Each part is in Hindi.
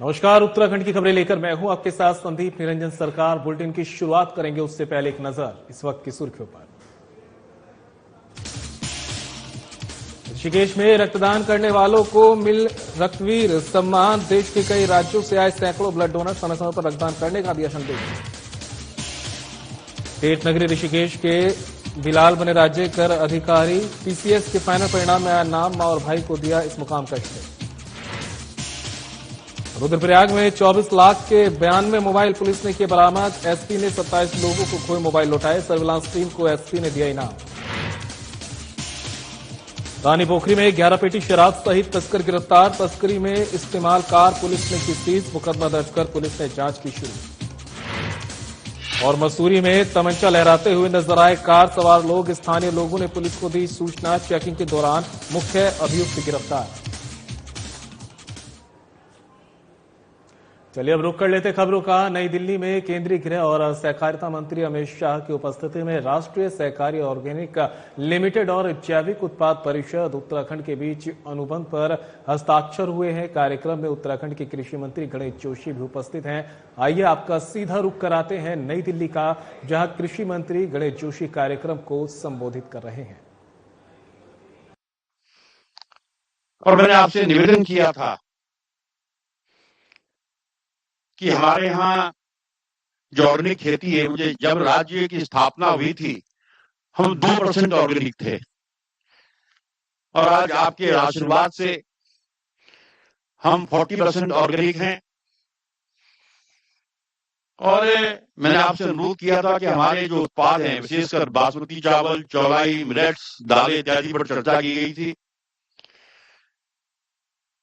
नमस्कार, उत्तराखंड की खबरें लेकर मैं हूं आपके साथ संदीप निरंजन सरकार। बुलेटिन की शुरुआत करेंगे उससे पहले एक नजर इस वक्त की सुर्खियों पर। ऋषिकेश में रक्तदान करने वालों को मिल रक्तवीर सम्मान। देश के कई राज्यों से आए सैकड़ों ब्लड डोनर समय समय पर रक्तदान करने का दिया संदेश। स्टेट नगरी ऋषिकेश के बिलाल बने राज्य कर अधिकारी। पीसीएस के फाइनल परिणाम में आया नाम, मां और भाई को दिया इस मुकाम का श्रेय। रुद्रप्रयाग में 24 लाख के 92 मोबाइल पुलिस ने किए बरामद। एसपी ने 27 लोगों को खोए मोबाइल लौटाए। सर्विलांस टीम को एसपी ने दिया इनाम। रानी पोखरी में 11 पेटी शराब सहित तस्कर गिरफ्तार। तस्करी में इस्तेमाल कार पुलिस ने की सीज। मुकदमा दर्ज कर पुलिस ने जांच की शुरू। और मसूरी में तमंचा लहराते हुए नजर आए कार सवार लोग। स्थानीय लोगों ने पुलिस को दी सूचना। चेकिंग के दौरान मुख्य अभियुक्त गिरफ्तार। चलिए अब रुक कर लेते खबरों का। नई दिल्ली में केंद्रीय गृह और सहकारिता मंत्री अमित शाह की उपस्थिति में राष्ट्रीय सहकारी ऑर्गेनिक लिमिटेड और जैविक उत्पाद परिषद उत्तराखंड के बीच अनुबंध पर हस्ताक्षर हुए हैं। कार्यक्रम में उत्तराखंड के कृषि मंत्री गणेश जोशी भी उपस्थित हैं। आइए आपका सीधा रुख कराते हैं नई दिल्ली का, जहां कृषि मंत्री गणेश जोशी कार्यक्रम को संबोधित कर रहे हैं। और मैंने आपसे निवेदन किया था कि हमारे यहाँ जो ऑर्गेनिक खेती है, मुझे जब राज्य की स्थापना हुई थी हम 2% ऑर्गेनिक थे, और आज आपके आशीर्वाद से हम 40% ऑर्गेनिक हैं। और मैंने आपसे अनुरोध किया था कि हमारे जो उत्पाद हैं, विशेषकर बासमती चावल, चौलाई, मिलेट्स, दालें इत्यादि पर चर्चा की गई थी।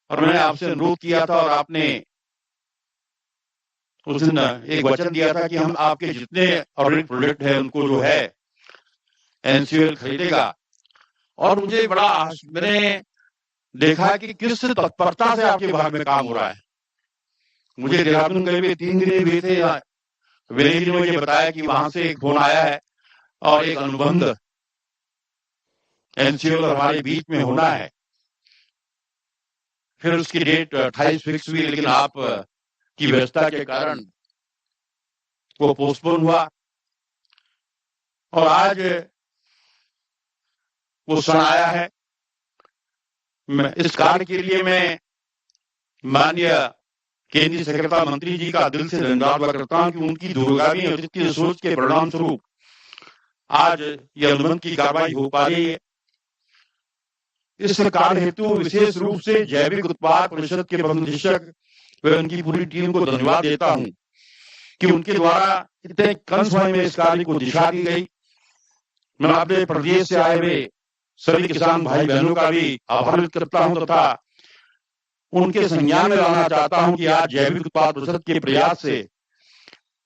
और मैंने आपसे अनुरोध किया था और आपने उस दिन एक वचन दिया था कि हम आपके जितने ऑर्गेनिक प्रोडक्ट है उनको जो है एनसीएल खरीदेगा। और मुझे मैंने देखा कि किस तत्परता से आपके विभाग में काम हो रहा है। मुझे देहरादून करीब 3 दिन हुए थे। विनय जी ने मुझे बताया कि वहां से एक फोन आया है और एक अनुबंध एनसीएल और हमारे बीच में होना है। फिर उसकी डेट 28 फिक्स हुई, लेकिन आप की व्यवस्था के कारण वो पोस्टपोन हुआ। और आज वो क्षण आया है। इस कार्य के लिए मैं माननीय केंद्रीय सहकारिता मंत्री जी का दिल से धन्यवाद करता हूं कि उनकी दूरगामी और जितनी सोच के परिणाम स्वरूप आज यह अनुबंध की कार्रवाई हो पा रही है। इस कार्य हेतु विशेष रूप से जैविक उत्पाद परिषद के प्रबंध निदेशक व उनकी पूरी टीम को धन्यवाद देता हूं कि उनके द्वारा इतने कम समय में इस कार्य को दिशा दी गई। मैं अपने प्रदेश से आए हुए सभी किसान भाई बहनों का भी आभार व्यक्त करता हूं तथा उनके संज्ञान में लाना चाहता हूं कि आज जैविक उत्पाद परिषद के प्रयास से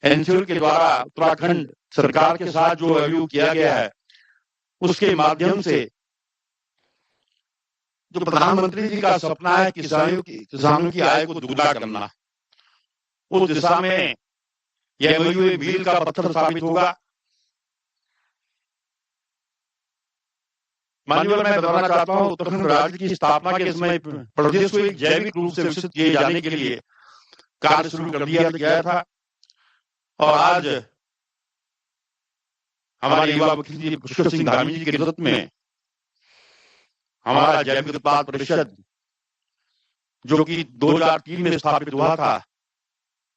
एनसीएल के द्वारा उत्तराखंड सरकार के साथ जो एमओयू किया गया है, उसके माध्यम से जो प्रधानमंत्री जी का सपना है किसानों की आय को दुगना करना, उस दिशा में यह एमओयू मील का पत्थर साबित होगा। माननीय मैं बताना चाहता हूं, उत्तराखंड राज्य की स्थापना के समय प्रदेश को एक जैविक रूप से विकसित किए जाने के लिए कार्य शुरू कर दिया गया था। और आज हमारे युवा मुख्यमंत्री पुष्कर सिंह धामी जी के नेतृत्व में हमारा जैविक उत्पाद परिषद, जो कि 2003 में स्थापित हुआ था,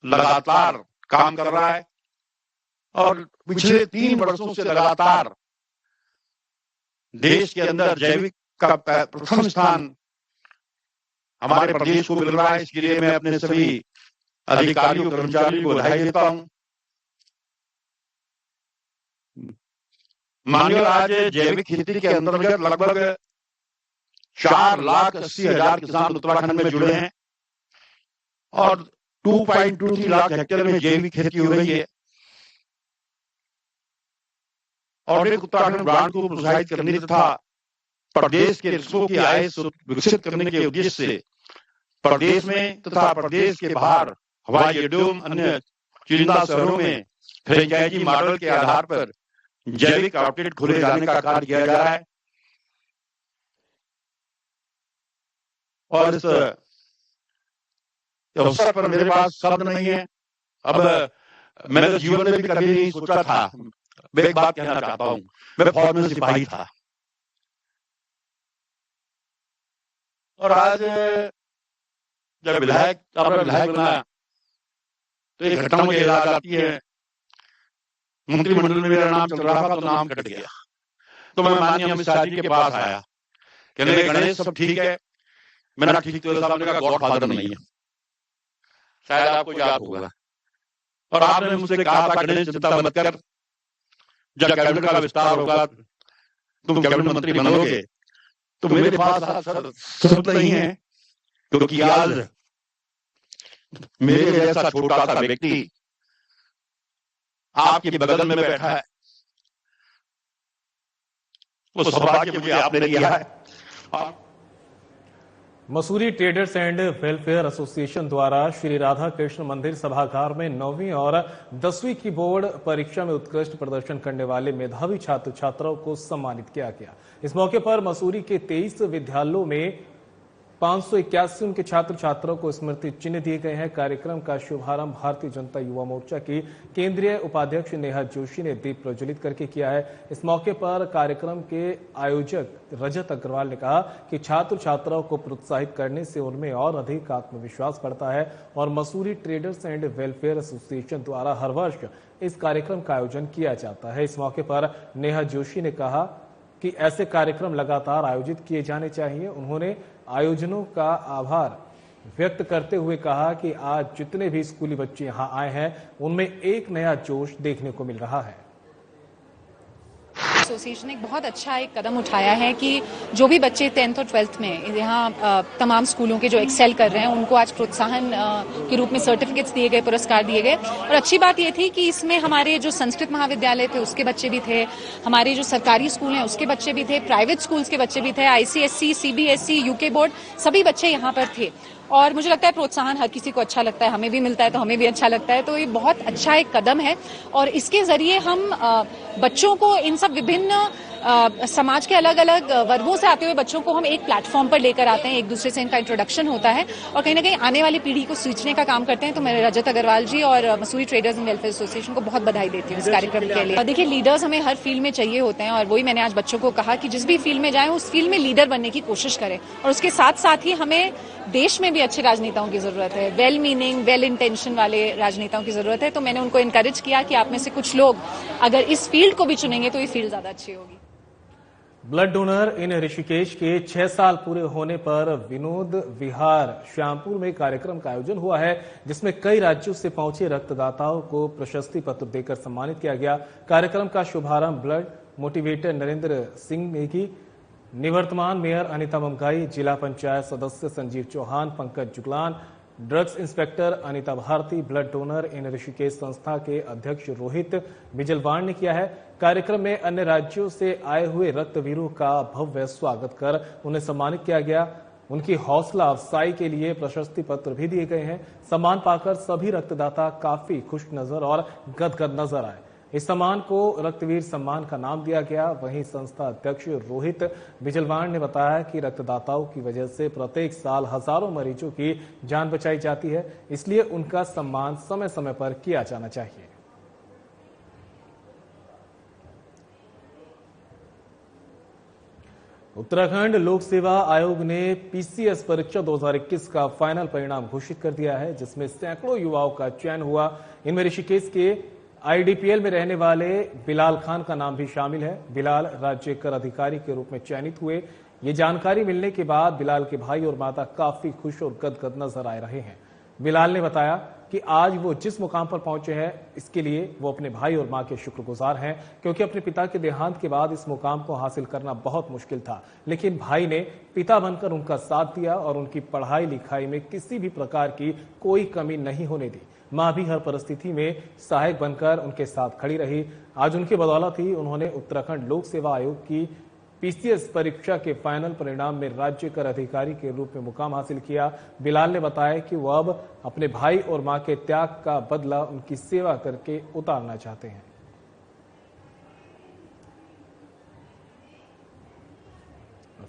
लगातार काम कर रहा है। और पिछले 3 वर्षों से लगातार देश के अंदर जैविक का प्रथम स्थान हमारे प्रदेश को मिल रहा है। इसके लिए मैं अपने सभी अधिकारियों कर्मचारियों को बधाई देता हूं। माननीय आज जैविक खेती के अंतर्गत लगभग 4,80,000 किसान उत्तराखंड में जुड़े हैं और 2.23 लाख हेक्टेयर में जैविक खेती हो रही है। और एक उत्तराखंड ब्रांड को प्रोत्साहित करने तथा प्रदेश के कृषकों की आय विकसित करने के उद्देश्य से प्रदेश में तथा प्रदेश के बाहर हवाई अड्डों, अन्य चुनिंदा शहरों में फ्रेंचाइजी मॉडल के आधार पर जैविक आउटलेट खोले जाने का कार्य किया जा रहा है। और अवसर पर मेरे पास शब्द नहीं है। अब मैंने तो जीवन में भी कभी नहीं सोचा था। मैं एक बात कहना चाहता हूं, मैं फौज में सिपाही था और आज जब विधायक बना तो एक घटना मुझे याद आती है। मंत्रिमंडल में मेरा नाम चल रहा था तो नाम कट गया, तो मैं माननीय अमित शाह जी के पास आया, कहने लगे गणेश सब ठीक है। मैंने ठीक तो साहब ने कहा गॉडफादर नहीं है, शायद आपको याद होगा। और आपने मुझसे कहा था गणेश चिंता मत कर, जब कैबिनेट का विस्तार होगा तुम कैबिनेट मंत्री बनोगे। तो मेरे पास शब्द नहीं है, क्योंकि आज मेरे जैसा छोटा सा व्यक्ति आपके बगल में बैठा है, वो सौभाग्य मुझे आपने दिया है। Mussoorie traders and welfare association द्वारा श्री राधा कृष्ण मंदिर सभागार में 9वीं और 10वीं की बोर्ड परीक्षा में उत्कृष्ट प्रदर्शन करने वाले मेधावी छात्र छात्राओं को सम्मानित किया गया। इस मौके पर मसूरी के 23 विद्यालयों में 581 उनके छात्र छात्राओं को स्मृति चिन्ह दिए गए हैं। कार्यक्रम का शुभारंभ भारतीय जनता युवा मोर्चा की केंद्रीय उपाध्यक्ष नेहा जोशी ने दीप प्रज्वलित करके किया है। इस मौके पर कार्यक्रम के आयोजक रजत अग्रवाल ने कहा कि छात्र छात्राओं को प्रोत्साहित करने से उनमें और अधिक आत्मविश्वास बढ़ता है और Mussoorie traders and welfare association द्वारा हर वर्ष इस कार्यक्रम का आयोजन किया जाता है। इस मौके पर नेहा जोशी ने कहा कि ऐसे कार्यक्रम लगातार आयोजित किए जाने चाहिए। उन्होंने आयोजनों का आभार व्यक्त करते हुए कहा कि आज जितने भी स्कूली बच्चे यहां आए हैं उनमें एक नया जोश देखने को मिल रहा है। एसोसिएशन ने एक बहुत अच्छा एक कदम उठाया है कि जो भी बच्चे 10th और 12th में यहाँ तमाम स्कूलों के जो एक्सेल कर रहे हैं उनको आज प्रोत्साहन के रूप में सर्टिफिकेट्स दिए गए, पुरस्कार दिए गए। और अच्छी बात ये थी कि इसमें हमारे जो संस्कृत महाविद्यालय थे उसके बच्चे भी थे, हमारे जो सरकारी स्कूल हैं उसके बच्चे भी थे, प्राइवेट स्कूल्स के बच्चे भी थे, आईसीएसई, सीबीएसई, यूके बोर्ड सभी बच्चे यहाँ पर थे। और मुझे लगता है प्रोत्साहन हर किसी को अच्छा लगता है, हमें भी मिलता है तो हमें भी अच्छा लगता है। तो ये बहुत अच्छा एक कदम है और इसके जरिए हम बच्चों को इन सब विभिन्न समाज के अलग अलग वर्गों से आते हुए बच्चों को हम एक प्लेटफॉर्म पर लेकर आते हैं, एक दूसरे से इनका इंट्रोडक्शन होता है और कहीं ना कहीं आने वाली पीढ़ी को सींचने का काम करते हैं। तो मैं रजत अग्रवाल जी और Mussoorie traders and welfare association को बहुत बधाई देती हूँ इस कार्यक्रम के लिए। देखिए, लीडर्स हमें हर फील्ड में चाहिए होते हैं और वही मैंने आज बच्चों को कहा कि जिस भी फील्ड में जाएं उस फील्ड में लीडर बनने की कोशिश करें और उसके साथ साथ ही हमें देश में भी अच्छे राजनेताओं की जरूरत है, वेल मीनिंग, वेल इंटेंशन वाले राजनेताओं की जरूरत है। तो मैंने उनको इनकरेज किया कि आप में से कुछ लोग अगर इस फील्ड को भी चुनेंगे तो ये फील्ड ज्यादा अच्छी होगी। ब्लड डोनर इन ऋषिकेश के 6 साल पूरे होने पर विनोद विहार श्यामपुर में कार्यक्रम का आयोजन हुआ है, जिसमें कई राज्यों से पहुंचे रक्तदाताओं को प्रशस्ति पत्र देकर सम्मानित किया गया। कार्यक्रम का शुभारंभ ब्लड मोटिवेटर नरेंद्र सिंह ने की। निवर्तमान मेयर अनिता ममगाई, जिला पंचायत सदस्य Sanjeev Chauhan, Pankaj Juglan, drugs inspector Anita Bharti, blood donor in Rishikesh संस्था के अध्यक्ष रोहित बिजलवाण ने किया है। कार्यक्रम में अन्य राज्यों से आए हुए रक्तवीरों का भव्य स्वागत कर उन्हें सम्मानित किया गया। उनकी हौसला अफजाई के लिए प्रशस्ति पत्र भी दिए गए हैं। सम्मान पाकर सभी रक्तदाता काफी खुश नजर और गदगद नजर आए। इस सम्मान को रक्तवीर सम्मान का नाम दिया गया। वहीं संस्था अध्यक्ष रोहित बिजलवाण ने बताया कि रक्तदाताओं की वजह से प्रत्येक साल हजारों मरीजों की जान बचाई जाती है, इसलिए उनका सम्मान समय समय पर किया जाना चाहिए। उत्तराखंड लोक सेवा आयोग ने पीसीएस परीक्षा 2021 का फाइनल परिणाम घोषित कर दिया है, जिसमें सैकड़ों युवाओं का चयन हुआ। इनमें ऋषिकेश के आईडीपीएल में रहने वाले बिलाल खान का नाम भी शामिल है। बिलाल राज्य कर अधिकारी के रूप में चयनित हुए। ये जानकारी मिलने के बाद बिलाल के भाई और माता काफी खुश और गदगद नजर आ रहे हैं। बिलाल ने बताया कि आज वो जिस मुकाम पर पहुंचे हैं इसके लिए वो अपने भाई और मां के शुक्रगुजार हैं, क्योंकि अपने पिता के देहांत के बाद इस मुकाम को हासिल करना बहुत मुश्किल था, लेकिन भाई ने पिता बनकर उनका साथ दिया और उनकी पढ़ाई लिखाई में किसी भी प्रकार की कोई कमी नहीं होने दी। मां भी हर परिस्थिति में सहायक बनकर उनके साथ खड़ी रही। आज उनकी बदौलत ही उन्होंने उत्तराखंड लोक सेवा आयोग की पीसीएस परीक्षा के फाइनल परिणाम में राज्य कर अधिकारी के रूप में मुकाम हासिल किया। बिलाल ने बताया कि वो अब अपने भाई और मां के त्याग का बदला उनकी सेवा करके उतारना चाहते हैं।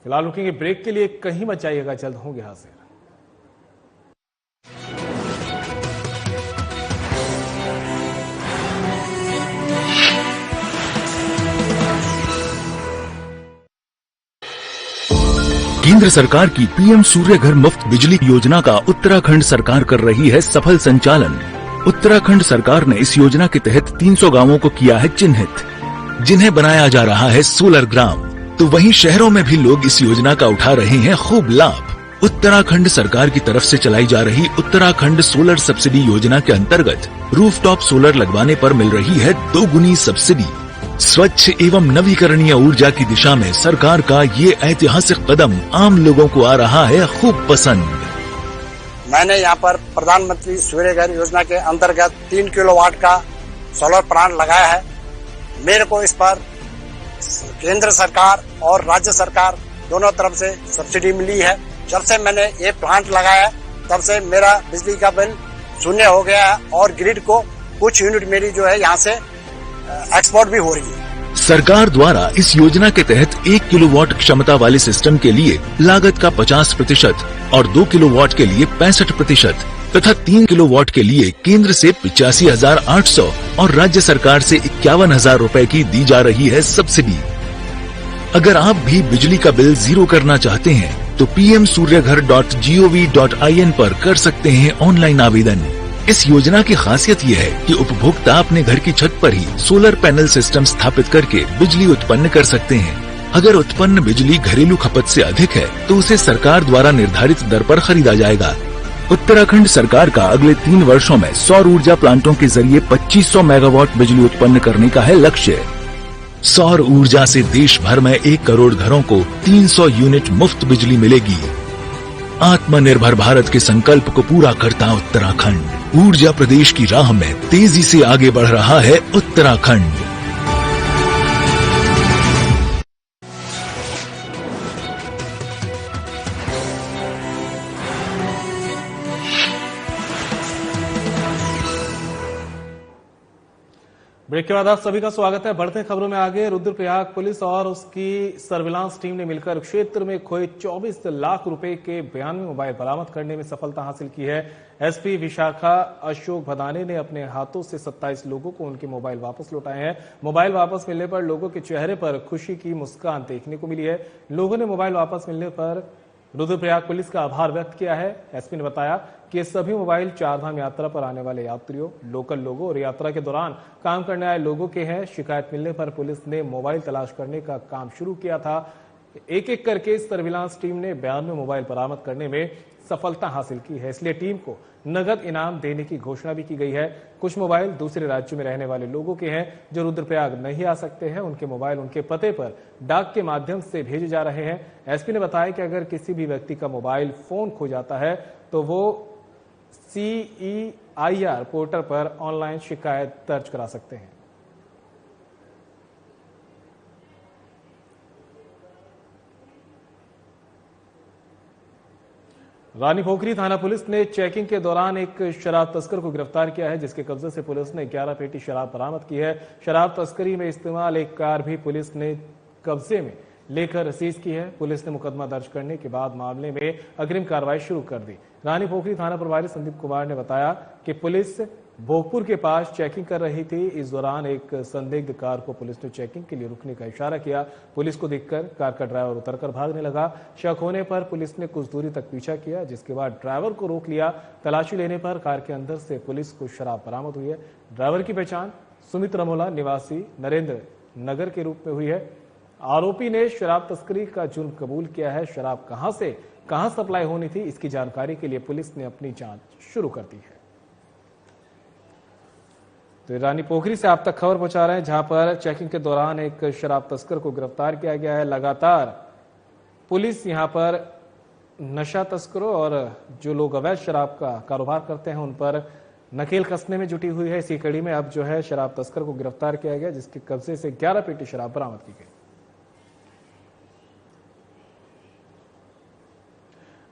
फिलहाल रुकेंगे ब्रेक के लिए, कहीं मत जाइएगा, जल्द होंगे हाजिर। केंद्र सरकार की पीएम सूर्य घर मुफ्त बिजली योजना का उत्तराखंड सरकार कर रही है सफल संचालन। उत्तराखंड सरकार ने इस योजना के तहत 300 गांवों को किया है चिन्हित, जिन्हें बनाया जा रहा है सोलर ग्राम। तो वहीं शहरों में भी लोग इस योजना का उठा रहे हैं खूब लाभ। उत्तराखंड सरकार की तरफ से चलाई जा रही उत्तराखंड सोलर सब्सिडी योजना के अंतर्गत रूफटॉप सोलर लगवाने पर मिल रही है 2 गुनी सब्सिडी। स्वच्छ एवं नवीकरणीय ऊर्जा की दिशा में सरकार का ये ऐतिहासिक कदम आम लोगों को आ रहा है खूब पसंद। मैंने यहाँ पर प्रधानमंत्री सूर्य घर योजना के अंतर्गत 3 किलोवाट का सोलर प्लांट लगाया है। मेरे को इस पर केंद्र सरकार और राज्य सरकार दोनों तरफ से सब्सिडी मिली है। जब से मैंने ये प्लांट लगाया है तब से मेरा बिजली का बिल शून्य हो गया है और ग्रिड को कुछ यूनिट मेरी जो है यहाँ से एक्सपोर्ट भी हो रही है। सरकार द्वारा इस योजना के तहत 1 किलोवाट क्षमता वाले सिस्टम के लिए लागत का 50% और 2 किलोवाट के लिए 65% तथा 3 किलोवाट के लिए केंद्र से 85,800 और राज्य सरकार से 51,000 रूपए की दी जा रही है सब्सिडी। अगर आप भी बिजली का बिल जीरो करना चाहते हैं तो pmsuryaghar.gov.in पर कर सकते हैं ऑनलाइन आवेदन। इस योजना की खासियत ये है कि उपभोक्ता अपने घर की छत पर ही सोलर पैनल सिस्टम स्थापित करके बिजली उत्पन्न कर सकते हैं। अगर उत्पन्न बिजली घरेलू खपत से अधिक है तो उसे सरकार द्वारा निर्धारित दर पर खरीदा जाएगा। उत्तराखंड सरकार का अगले 3 वर्षों में सौर ऊर्जा प्लांटों के जरिए 2500 मेगावाट बिजली उत्पन्न करने का है लक्ष्य। सौर ऊर्जा से देश भर में 1 करोड़ घरों को 300 यूनिट मुफ्त बिजली मिलेगी। आत्मनिर्भर भारत के संकल्प को पूरा करता उत्तराखंड। ऊर्जा प्रदेश की राह में तेजी से आगे बढ़ रहा है उत्तराखंड। ब्रेक के बाद आप सभी का स्वागत है। बढ़ते खबरों में आगे। रुद्रप्रयाग पुलिस और उसकी सर्विलांस टीम ने मिलकर क्षेत्र में खोए 24 लाख रुपए के 92 मोबाइल बरामद करने में सफलता हासिल की है। एसपी विशाखा अशोक भदाने ने अपने हाथों से 27 लोगों को उनके मोबाइल वापस लौटाए हैं। मोबाइल वापस मिलने पर लोगों के चेहरे पर खुशी की मुस्कान देखने को मिली है। लोगों ने मोबाइल वापस मिलने पर रुद्रप्रयाग पुलिस का आभार व्यक्त किया है। एसपी ने बताया कि ये सभी मोबाइल चारधाम यात्रा पर आने वाले यात्रियों, लोकल लोगों और यात्रा के दौरान काम करने आए लोगों के हैं। शिकायत मिलने पर पुलिस ने मोबाइल तलाश करने का काम शुरू किया था। एक एक करके सर्विलांस टीम ने 92 मोबाइल बरामद करने में सफलता हासिल की है, इसलिए टीम को नगद इनाम देने की घोषणा भी की गई है। कुछ मोबाइल दूसरे राज्यों में रहने वाले लोगों के हैं जो रुद्रप्रयाग नहीं आ सकते हैं। उनके मोबाइल उनके पते पर डाक के माध्यम से भेजे जा रहे हैं। एसपी ने बताया कि अगर किसी भी व्यक्ति का मोबाइल फोन खो जाता है तो वो CEIR पोर्टल पर ऑनलाइन शिकायत दर्ज करा सकते हैं। रानी पोखरी थाना पुलिस ने चेकिंग के दौरान एक शराब तस्कर को गिरफ्तार किया है, जिसके कब्जे से पुलिस ने 11 पेटी शराब बरामद की है। शराब तस्करी में इस्तेमाल एक कार भी पुलिस ने कब्जे में लेकर सीज की है। पुलिस ने मुकदमा दर्ज करने के बाद मामले में अग्रिम कार्रवाई शुरू कर दी। रानी पोखरी थाना प्रभारी संदीप कुमार ने बताया कि पुलिस भोगपुर के पास चेकिंग कर रही थी। इस दौरान एक संदिग्ध कार को पुलिस ने चेकिंग के लिए रुकने का इशारा किया। पुलिस को देखकर कार का ड्राइवर उतरकर भागने लगा। शक होने पर पुलिस ने कुछ दूरी तक पीछा किया, जिसके बाद ड्राइवर को रोक लिया। तलाशी लेने पर कार के अंदर से पुलिस को शराब बरामद हुई है। ड्राइवर की पहचान सुमित रमोला निवासी नरेंद्र नगर के रूप में हुई है। आरोपी ने शराब तस्करी का जुर्म कबूल किया है। शराब कहां से कहां सप्लाई होनी थी, इसकी जानकारी के लिए पुलिस ने अपनी जांच शुरू कर दी है। तो रानी पोखरी से आप तक खबर पहुंचा रहे हैं, जहां पर चेकिंग के दौरान एक शराब तस्कर को गिरफ्तार किया गया है। लगातार पुलिस यहां पर नशा तस्करों और जो लोग अवैध शराब का कारोबार करते हैं उन पर नकेल कसने में जुटी हुई है। इसी कड़ी में अब जो है शराब तस्कर को गिरफ्तार किया गया, जिसके कब्जे से 11 पेटी शराब बरामद की गई।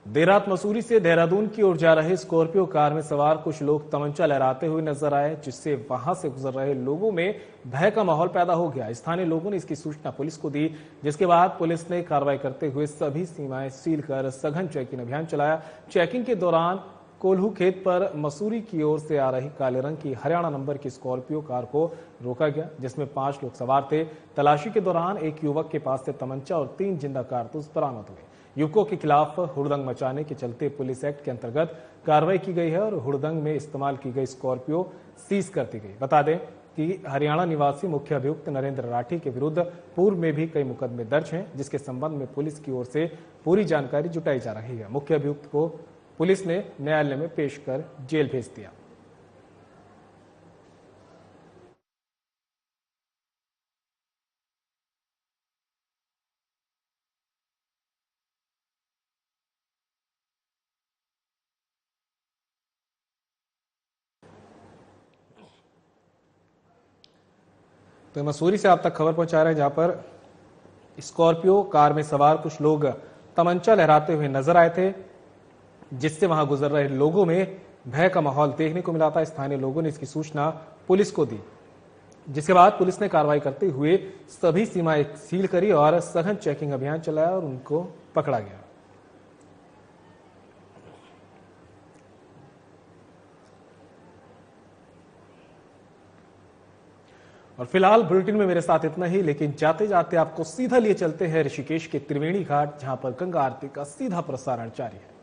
देर रात मसूरी से देहरादून की ओर जा रहे स्कॉर्पियो कार में सवार कुछ लोग तमंचा लहराते हुए नजर आए, जिससे वहां से गुजर रहे लोगों में भय का माहौल पैदा हो गया। स्थानीय लोगों ने इसकी सूचना पुलिस को दी, जिसके बाद पुलिस ने कार्रवाई करते हुए सभी सीमाएं सील कर सघन चेकिंग अभियान चलाया। चेकिंग के दौरान कोल्हू खेत पर मसूरी की ओर से आ रही काले रंग की हरियाणा नंबर की स्कॉर्पियो कार को रोका गया, जिसमें 5 लोग सवार थे। तलाशी के दौरान एक युवक के पास से तमंचा और 3 जिंदा कारतूस बरामद हुए। युवकों के खिलाफ हुड़दंग मचाने के चलते पुलिस एक्ट के अंतर्गत कार्रवाई की गई है और हुड़दंग में इस्तेमाल की गई स्कॉर्पियो सीज कर दी गई। बता दें कि हरियाणा निवासी मुख्य अभियुक्त नरेंद्र राठी के विरुद्ध पूर्व में भी कई मुकदमे दर्ज हैं, जिसके संबंध में पुलिस की ओर से पूरी जानकारी जुटाई जा रही है। मुख्य अभियुक्त को पुलिस ने न्यायालय में पेश कर जेल भेज दिया। तो मसूरी से आप तक खबर पहुंचा रहे हैं, जहां पर स्कॉर्पियो कार में सवार कुछ लोग तमंचा लहराते हुए नजर आए थे, जिससे वहां गुजर रहे लोगों में भय का माहौल देखने को मिला था। स्थानीय लोगों ने इसकी सूचना पुलिस को दी, जिसके बाद पुलिस ने कार्रवाई करते हुए सभी सीमाएं सील करी और सघन चेकिंग अभियान चलाया और उनको पकड़ा गया। और फिलहाल बुलेटिन में मेरे साथ इतना ही, लेकिन जाते जाते आपको सीधा लिए चलते हैं ऋषिकेश के त्रिवेणी घाट, जहां पर गंगा आरती का सीधा प्रसारण जारी है।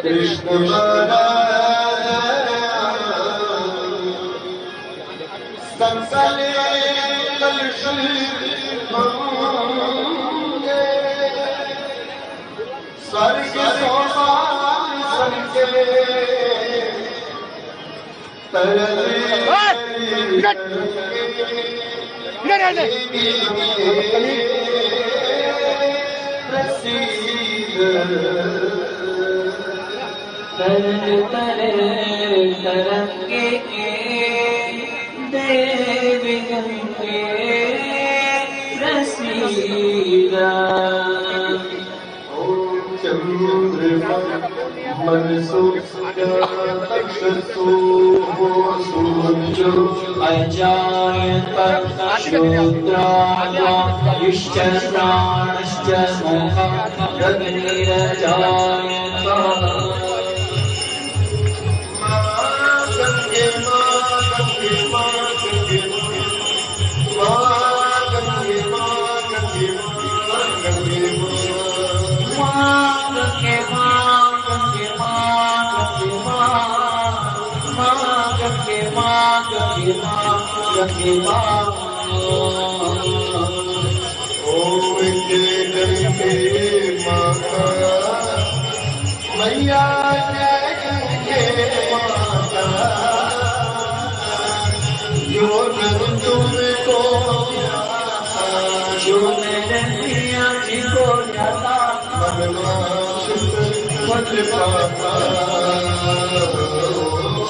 कृष्ण तरंगे के देव गंगे रसीदा चंद्रमा मन अजायत मैया जो तुमको जो मैंने दिया जिसको जाता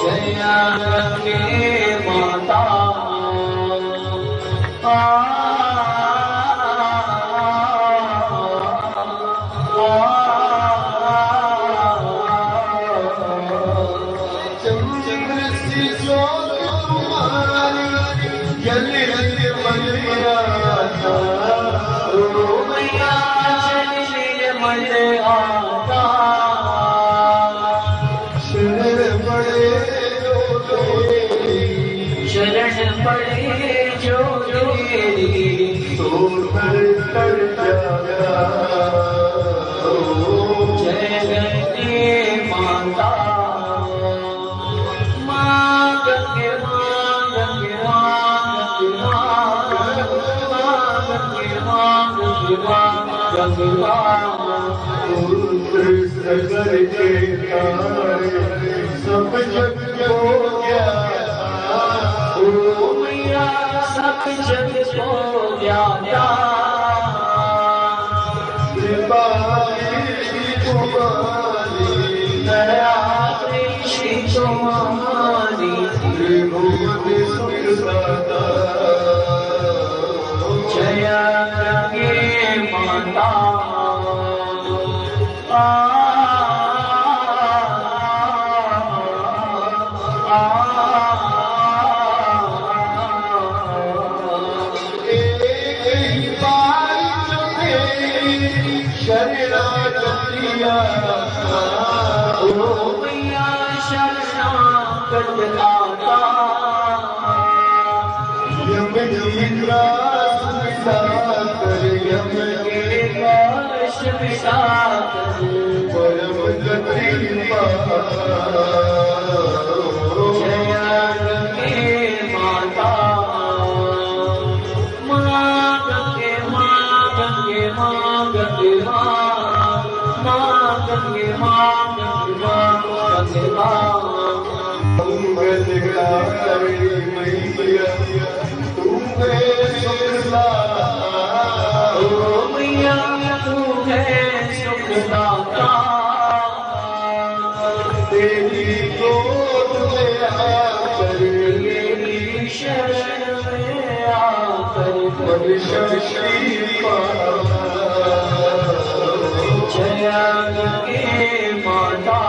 जया के माता शरण पड़े जो तेरी तो कर जाया जय गंगे माता माँ गंगे माँ गंगे माँ गंगे माँ गंगे माँ गंगे माँ सगर के तारे सब जग हो गया सब जग को ज्ञाता दया कृष्ण तुम्हारी जया गंगे माता शरणागतिया ओ मैया शरणागत लाता यम जीवा कर यम के काश विसाकर परम गति जया गंगे माता माँ गंगे माँ गंगे माँ गंगे माँ गंगे माँ गंगे माँ मंगल कारी मैया तुम्हें सुखदा ओ मैया तुम्हें सुखदाता तेरी गोद में आकर मेरी शरण में आकर मन शक्ति पा जया गंगे माता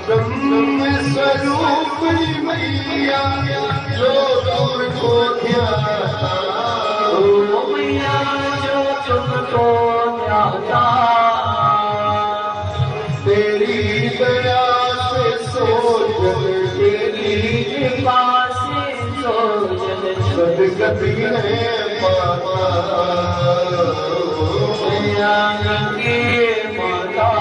ब्रह्म स्वरूप मैया जो तुमको ध्याता ओ मैया जो तुमको ध्याता तेरी दया से सोचन तेरी कृपा से सोचन सदगति है पाता मैया गंगे माता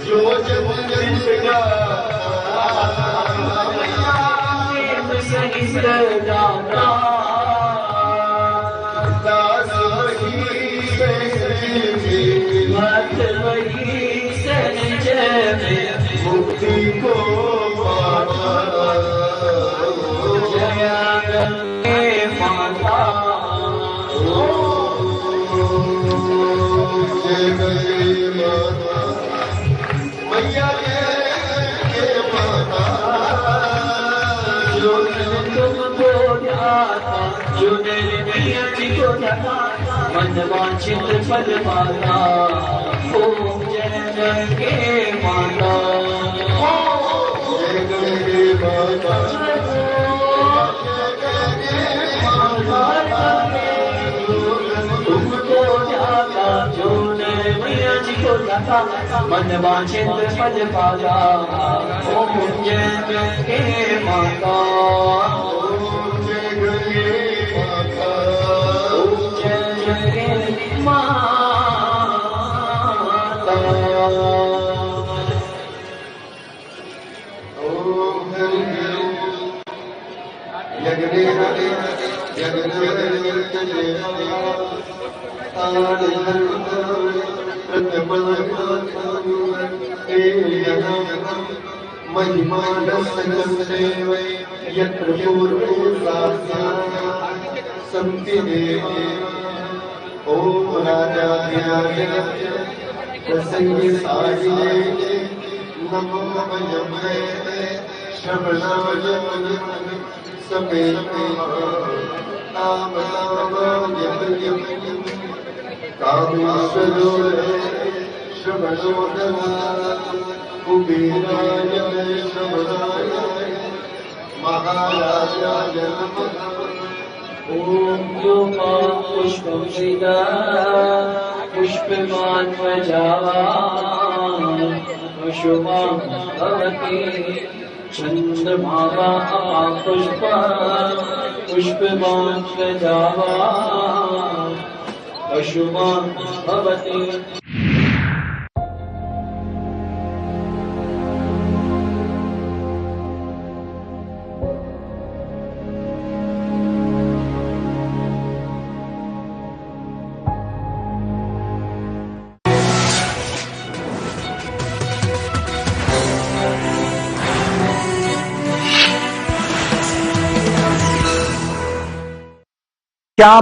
जो जब जिंदगा सही सदाता दास वही मत वही संजय में मुक्ति को पाता जया गंगे माता जय गंगे माता मैया के माता जो तुमको ध्याता जो मेरे मैया जी को ध्याता मन वांछित फल पाता ओम जय गंगे माता जय गंगे माता तुमको ध्याता जो मेरे मैया जी को ध्याता मन वांछित फल पाता ओम जय गंगे माता ओम जय गंगे माता ओम जय गंगे माता ओम यज्ञे महिमा यत्र सन्ति देवी ओम राजाधिराज प्रसंगी साजिले नमो नमः श्रवणाय समेत नाम नाम यम कामेश्वरो श्रवणो नमः कुबेराय श्रवणाय महाराजाय नमः ओम योगा पुष्पं श्रीदा पुष्पमान् वजावा शुभा भवति चंद्रभागा पुष्प पुष्पमान् वजावा शुभा भवति। क्या